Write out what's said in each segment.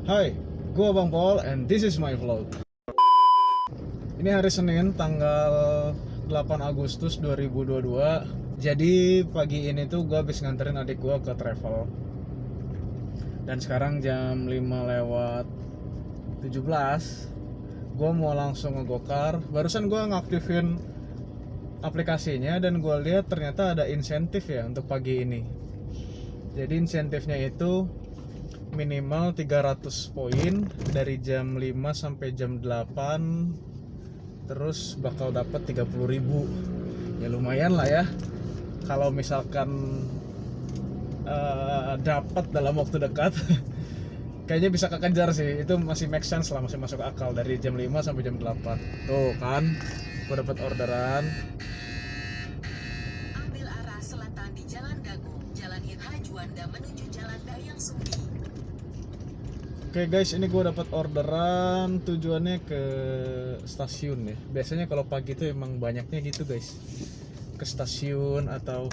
Hai, gua Bang Paul and this is my vlog. Ini hari Senin tanggal 8 Agustus 2022. Jadi pagi ini tuh gua habis nganterin adik gua ke travel. Dan sekarang jam 5 lewat 17. Gua mau langsung ngegokar. Barusan gua ngaktifin aplikasinya dan gua lihat ternyata ada insentif ya untuk pagi ini. Jadi insentifnya itu minimal 300 poin dari jam 5 sampai jam 8, terus bakal dapat 30.000. Ya lumayan lah ya kalau misalkan dapat dalam waktu dekat. Kayaknya bisa kekejar sih, itu masih make sense lah, masih masuk akal dari jam 5 sampai jam 8. Tuh kan, gue dapat orderan. Ambil arah selatan di Jalan Dago, Jalan Irha Juanda menuju Jalan Dayang Sumbi. Oke guys, ini gue dapat orderan, tujuannya ke stasiun ya. Biasanya kalau pagi tuh emang banyaknya gitu guys, ke stasiun atau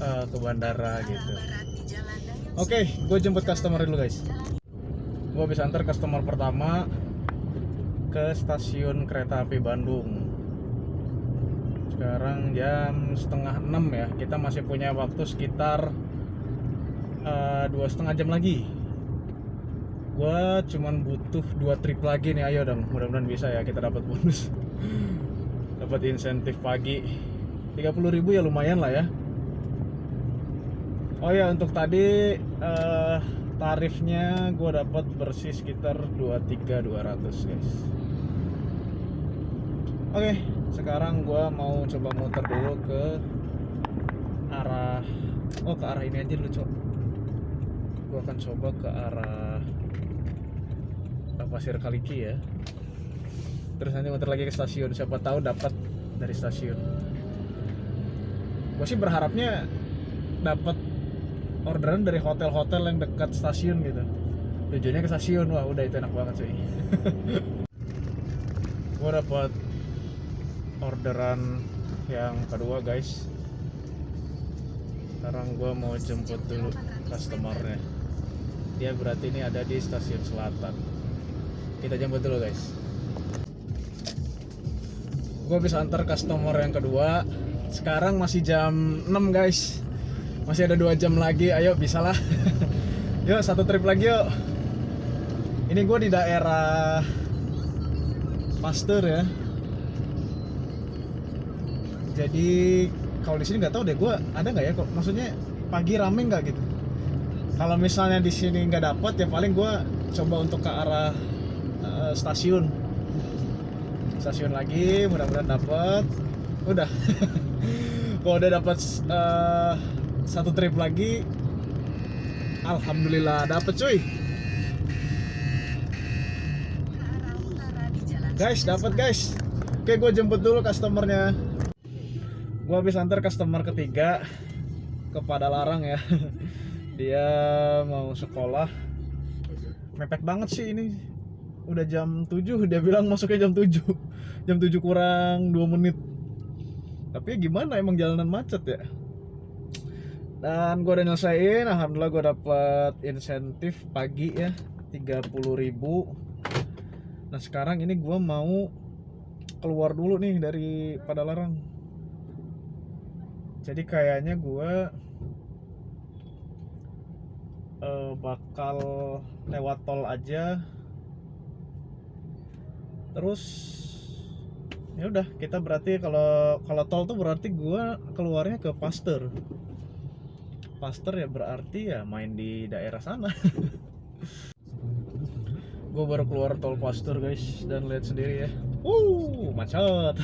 ke bandara gitu. Oke, gue jemput customer dulu guys. Gue bisa antar customer pertama ke stasiun kereta api Bandung. Sekarang jam setengah 6 ya. Kita masih punya waktu sekitar 2,5 jam lagi. Gua cuman butuh 2 trip lagi nih, ayo dong, mudah-mudahan bisa ya kita dapat bonus. Dapat insentif pagi 30.000 ya, lumayan lah ya. Oh ya, untuk tadi tarifnya gua dapat bersih sekitar 23.200 guys. Oke, sekarang gua mau coba muter dulu ke arah ke arah ini aja dulu, Cok. Gua akan coba ke arah Pasir Kaliki ya. Terus nanti muter lagi ke stasiun, siapa tahu dapat dari stasiun. Gue sih berharapnya dapat orderan dari hotel-hotel yang dekat stasiun gitu. Tujuannya ke stasiun, wah udah itu enak banget sih. Gue dapat orderan yang kedua guys. Sekarang gue mau jemput dulu customernya. Dia berarti ini ada di stasiun selatan. Kita jemput dulu guys. Gue bisa antar customer yang kedua. Sekarang masih jam 6 guys. Masih ada 2 jam lagi. Ayo bisa lah. Yuk satu trip lagi yuk. Ini gue di daerah Pasteur ya. Jadi kalau di sini nggak tahu deh, gue ada nggak ya kok. Maksudnya pagi rame nggak gitu. Kalau misalnya di sini nggak dapat ya paling gue coba untuk ke arah stasiun lagi, mudah-mudahan dapat. Udah. Kalau udah dapat satu trip lagi, alhamdulillah dapat cuy. Guys, dapat guys. Oke, gue jemput dulu customernya. Gue habis antar customer ketiga ke Padalarang ya. Dia mau sekolah. Mepet banget sih ini. Udah jam 7, dia bilang masuknya jam 7. Jam 7 kurang 2 menit. Tapi gimana, emang jalanan macet ya. Dan gue udah nyelesain, alhamdulillah gue dapet insentif pagi ya 30.000. Nah sekarang ini gue mau keluar dulu nih dari Padalarang. Jadi kayaknya gue bakal lewat tol aja. Terus ya udah, kita berarti kalau tol tuh berarti gua keluarnya ke Pasteur. Pasteur ya berarti ya main di daerah sana. Gua baru keluar tol Pasteur guys, dan lihat sendiri ya. Macet.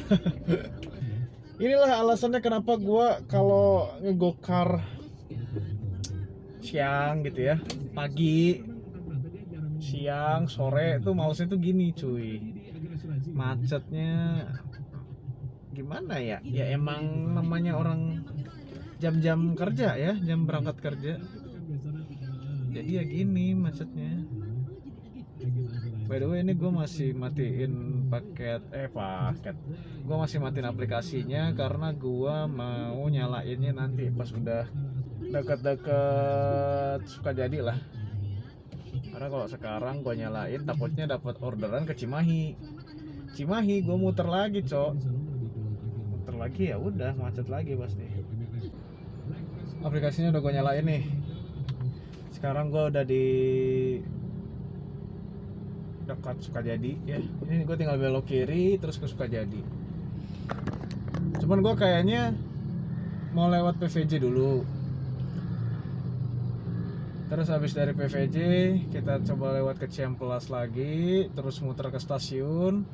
Inilah alasannya kenapa gua kalau ngegokar siang gitu ya, pagi, siang, sore tuh malesnya tuh gini cuy. Macetnya gimana ya? Ya emang namanya orang jam-jam kerja ya, jam berangkat kerja. Jadi ya gini macetnya. By the way, ini gue masih matiin paket. Gue masih matiin aplikasinya karena gue mau nyalainnya nanti pas udah deket-deket Sukajadi lah. Karena kalau sekarang gue nyalain takutnya dapat orderan ke Cimahi. Cimahi gue muter lagi, Cok. Muter lagi ya udah macet lagi pasti. Aplikasinya udah gue nyalain nih. Sekarang gue udah di dekat Sukajadi ya. Ini gue tinggal belok kiri terus ke Sukajadi. Cuman gue kayaknya mau lewat PVJ dulu. Terus habis dari PVJ kita coba lewat ke Ciamplas lagi, terus muter ke stasiun.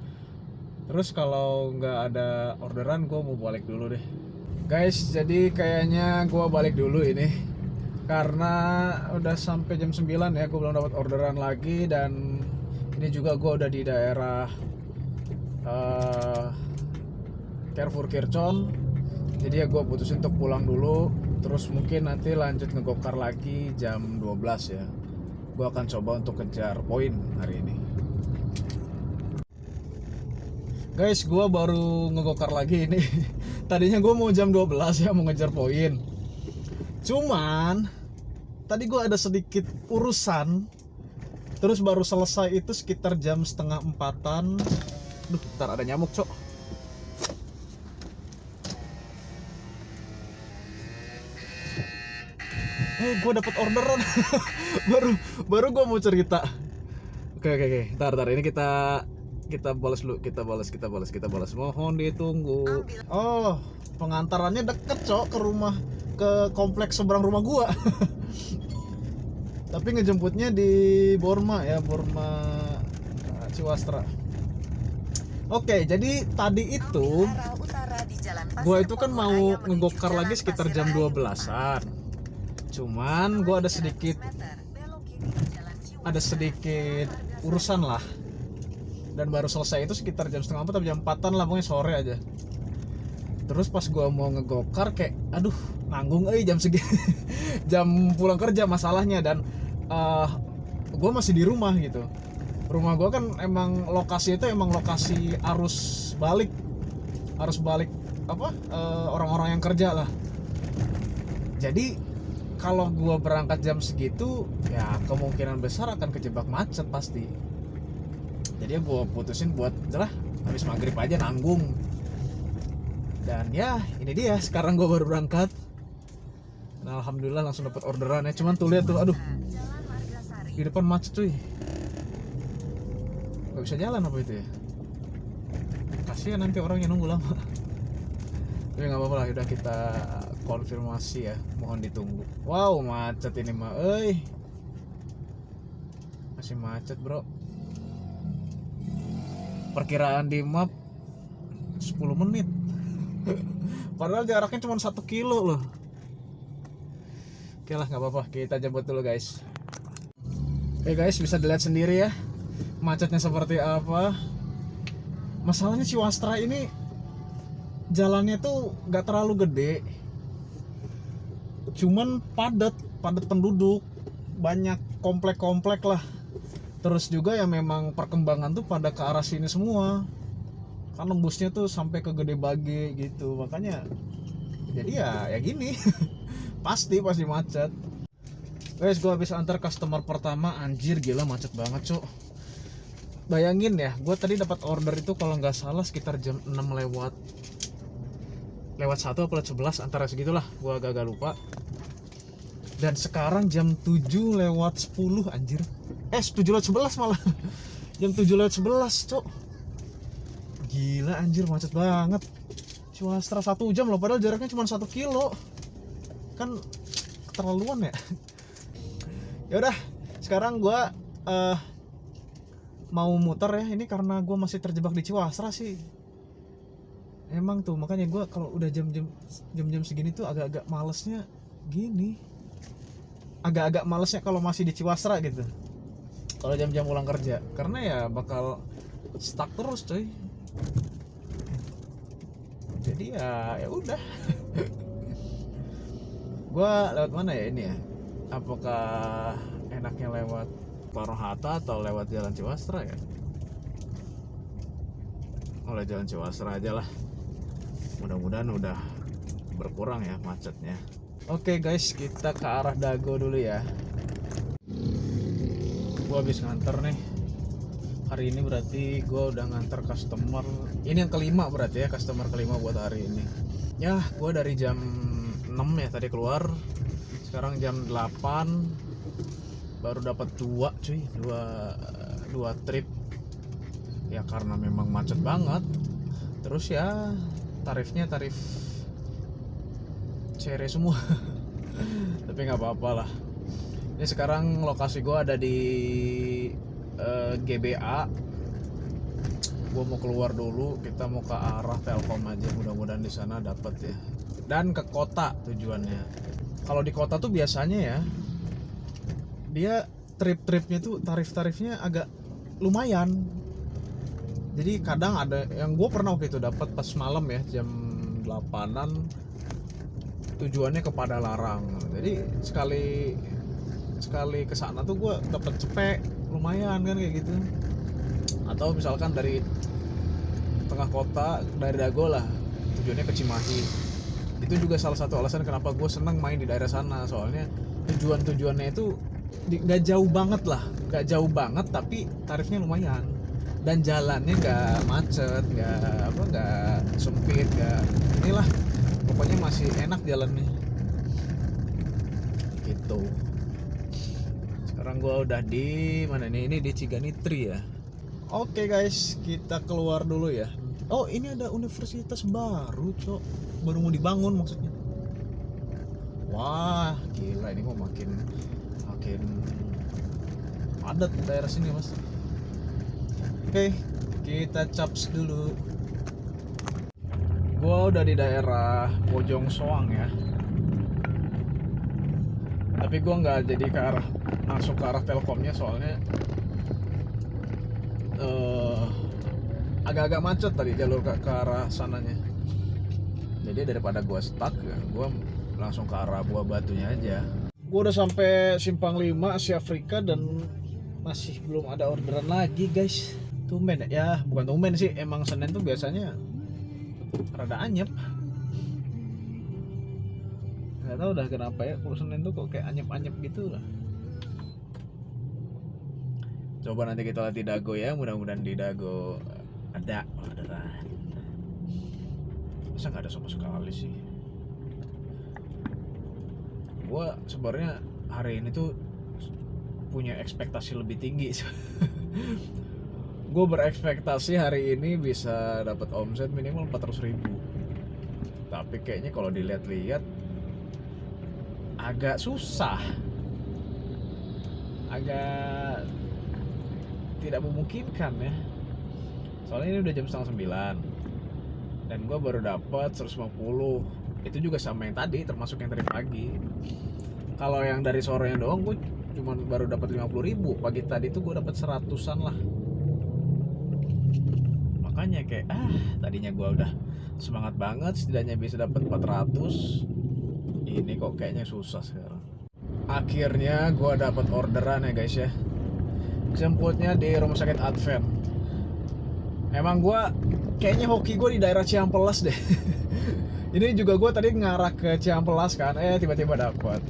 Terus kalau nggak ada orderan gue mau balik dulu deh. Guys, jadi kayaknya gue balik dulu ini karena udah sampai jam 9 ya, gue belum dapat orderan lagi. Dan ini juga gue udah di daerah Carrefour Kircon. Jadi ya gue putusin untuk pulang dulu. Terus mungkin nanti lanjut ngegokar lagi jam 12 ya. Gue akan coba untuk kejar poin hari ini. Guys, gue baru ngegokar lagi ini. Tadinya gue mau jam 12 ya, mau ngejar poin. Cuman tadi gue ada sedikit urusan. Terus baru selesai itu sekitar jam setengah 4-an. Duh, ntar ada nyamuk, Cok. Gue dapet orderan. baru gue mau cerita. Oke. Ntar ini kita balas dulu, kita balas. Mohon ditunggu. Oh, pengantarannya deket, Cok, ke rumah, ke kompleks seberang rumah gua. Tapi ngejemputnya di Borma ya, Borma Ciwastra. Oke, jadi tadi itu gua itu kan mau ngegokar lagi sekitar jam 12-an. Cuman gua ada sedikit urusan lah. Dan baru selesai itu sekitar jam setengah 4 atau jam 4-an lah, pokoknya sore aja. Terus pas gua mau ngegokar kayak aduh nanggung jam segini. Jam pulang kerja masalahnya. Dan gua masih di rumah gitu. Rumah gua kan emang lokasi itu emang lokasi arus balik orang-orang yang kerja lah. Jadi kalau gua berangkat jam segitu ya kemungkinan besar akan kejebak macet pasti. Jadi ya gue putusin buat udahlah habis maghrib aja nanggung. Dan ya ini dia, sekarang gue baru berangkat. Nah, alhamdulillah langsung dapat orderan ya. Cuman tuh lihat tuh, aduh, di depan macet cuy. Gak bisa jalan apa itu ya? Kasihan nanti orang yang nunggu lama. Tapi nggak apa-apa lah, udah kita konfirmasi ya. Mohon ditunggu. Wow, macet ini mah, masih macet bro. Perkiraan di map 10 menit. Padahal jaraknya cuma 1 kilo loh. Oke lah, nggak apa-apa, kita jemput dulu guys. Oke guys, bisa dilihat sendiri ya macetnya seperti apa. Masalahnya Ciwastra ini jalannya tuh nggak terlalu gede, cuman padat penduduk, banyak komplek-komplek lah. Terus juga ya memang perkembangan tuh pada ke arah sini semua. Kan nembusnya tuh sampai ke Gede Bage gitu. Makanya jadi ya gini. pasti macet. Guys, gue habis antar customer pertama. Anjir gila macet banget, Cok. Bayangin ya, gue tadi dapat order itu kalau nggak salah sekitar jam 6 lewat 1 atau lewat 11 antara segitulah. Gue agak lupa. Dan sekarang jam 7 lewat 10 anjir. 7 lewat 11 malah. Jam 7 lewat 11, Cok. Gila anjir, macet banget. Ciwastra 1 jam loh, padahal jaraknya cuma 1 kilo. Kan keterlaluan ya. Ya udah, sekarang gua mau muter ya. Ini karena gua masih terjebak di Ciwastra sih. Emang tuh, makanya gua kalau udah jam-jam segini tuh agak-agak malesnya gini. Agak-agak malesnya kalau masih di Ciwastra gitu. Kalau jam-jam pulang kerja, karena ya bakal stuck terus coy. Jadi ya udah. Gua lewat mana ya ini ya? Apakah enaknya lewat Soekarno-Hatta atau lewat Jalan Ciwastra ya? Oleh Jalan Ciwastra aja lah. Mudah-mudahan udah berkurang ya macetnya. Oke guys, kita ke arah Dago dulu ya. habis nganter nih. Hari ini berarti gue udah nganter customer. Ini yang kelima berarti ya, customer kelima buat hari ini. Ya, gue dari jam 6 ya tadi keluar. Sekarang jam 8 baru dapat 2 cuy, 2 trip. Ya karena memang macet banget. Terus ya tarifnya tarif cere semua. Tapi nggak apa-apa lah. Ini sekarang lokasi gue ada di GBA. Gue mau keluar dulu, kita mau ke arah Telkom aja, mudah-mudahan di sana dapat ya. Dan ke kota tujuannya. Kalau di kota tuh biasanya ya, dia trip-tripnya tuh tarif-tarifnya agak lumayan. Jadi kadang ada yang gue pernah waktu itu dapat pas malam ya, jam 8-an, tujuannya ke Padalarang. Jadi sekali ke sana tuh gue dapat cepet lumayan kan kayak gitu. Atau misalkan dari tengah kota, dari Dago lah, tujuannya ke Cimahi. Itu juga salah satu alasan kenapa gue seneng main di daerah sana. Soalnya tujuannya itu nggak jauh banget lah, nggak jauh banget tapi tarifnya lumayan. Dan jalannya nggak macet, nggak sempit, inilah pokoknya masih enak jalannya gitu. Sekarang gua udah di mana nih? Ini di Ciganitri ya. Oke guys, kita keluar dulu ya. Oh, ini ada universitas baru, cok. Baru mau dibangun maksudnya. Wah, gila, ini mau makin padat daerah sini, Mas. Oke, kita caps dulu. Gua udah di daerah Bojong Soang ya. Tapi gua nggak jadi masuk ke arah Telkomnya soalnya agak-agak macet tadi jalur ke arah sananya. Jadi daripada gua stuck ya, gua langsung ke arah Buah Batunya aja. Gua udah sampai Simpang 5 Asia Afrika dan masih belum ada orderan lagi, guys. Tumben ya, bukan tumben sih, emang Senin tuh biasanya rada anyep. Nggak tahu dah kenapa ya, kalau Senin tuh kok kayak anyep-anyep gitu lah. Coba nanti kita lihat di Dago ya, mudah-mudahan di Dago ada orderan. Masa nggak ada sama sekali sih? Gua sebenarnya hari ini tuh punya ekspektasi lebih tinggi. Gue berekspektasi hari ini bisa dapat omset minimal 400.000. Tapi kayaknya kalau dilihat-lihat agak susah, agak tidak memungkinkan ya. Soalnya ini udah jam 8:30 dan gue baru dapat 150. Itu juga sama yang tadi, termasuk yang tadi pagi. Kalau yang dari sorenya doang gue cuma baru dapat 50.000. Pagi tadi tuh gue dapat 100-an lah. Makanya kayak tadinya gue udah semangat banget setidaknya bisa dapat 400. Ini kok kayaknya susah sekarang. Akhirnya gue dapat orderan ya guys ya. Jemputnya di rumah sakit Advent. Emang gue kayaknya hoki gue di daerah Cihampelas deh. Ini juga gue tadi ngarah ke Cihampelas kan, tiba-tiba dapat.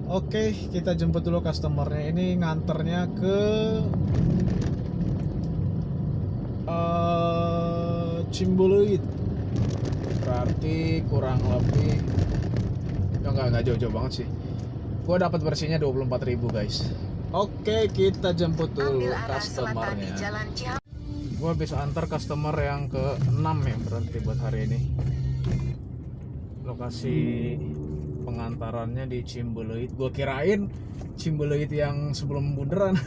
Oke, kita jemput dulu customernya. Ini nganternya ke Cimbuluit. Berarti kurang lebih nggak jauh-jauh banget sih. Gue dapat bersihnya 24.000 guys. Oke, kita jemput dulu customernya. Gue bisa antar customer yang ke-6 ya berarti buat hari ini. Lokasi pengantarannya di Cimbuluit. Gue kirain Cimbuluit yang sebelum bundaran.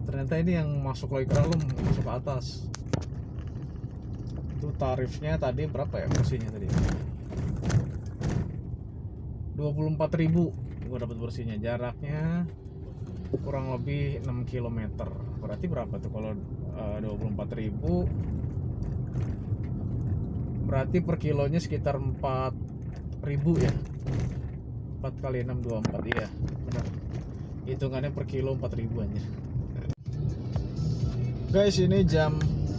Ternyata ini yang masuk lagi ke dalam, masuk ke atas. Itu tarifnya tadi berapa ya bersihnya tadi? 24.000 gue dapat bersihnya. Jaraknya kurang lebih 6 km. Berarti berapa tuh kalau 24.000? Berarti per kilonya sekitar 4.000 ya. 4 kali 6 24, iya benar. Hitungannya per kilo 4.000 aja. Guys, ini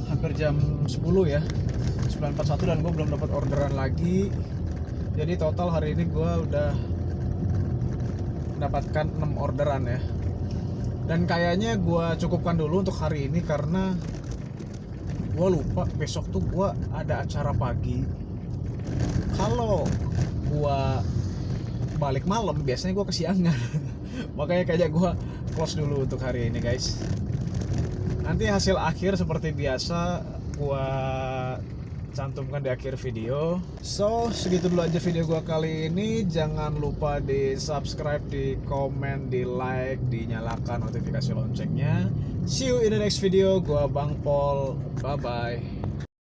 hampir jam 10 ya, 9.41 dan gue belum dapat orderan lagi. Jadi total hari ini gue udah mendapatkan 6 orderan ya. Dan kayaknya gue cukupkan dulu untuk hari ini karena gue lupa besok tuh gue ada acara pagi. Kalau gue balik malam biasanya gue kesiangan. Makanya kayaknya gue close dulu untuk hari ini guys. Nanti hasil akhir seperti biasa gue cantumkan di akhir video. So segitu dulu aja video gue kali ini. Jangan lupa di subscribe, di komen, di like, dinyalakan notifikasi loncengnya. See you in the next video. Gue Bang Paul, bye bye.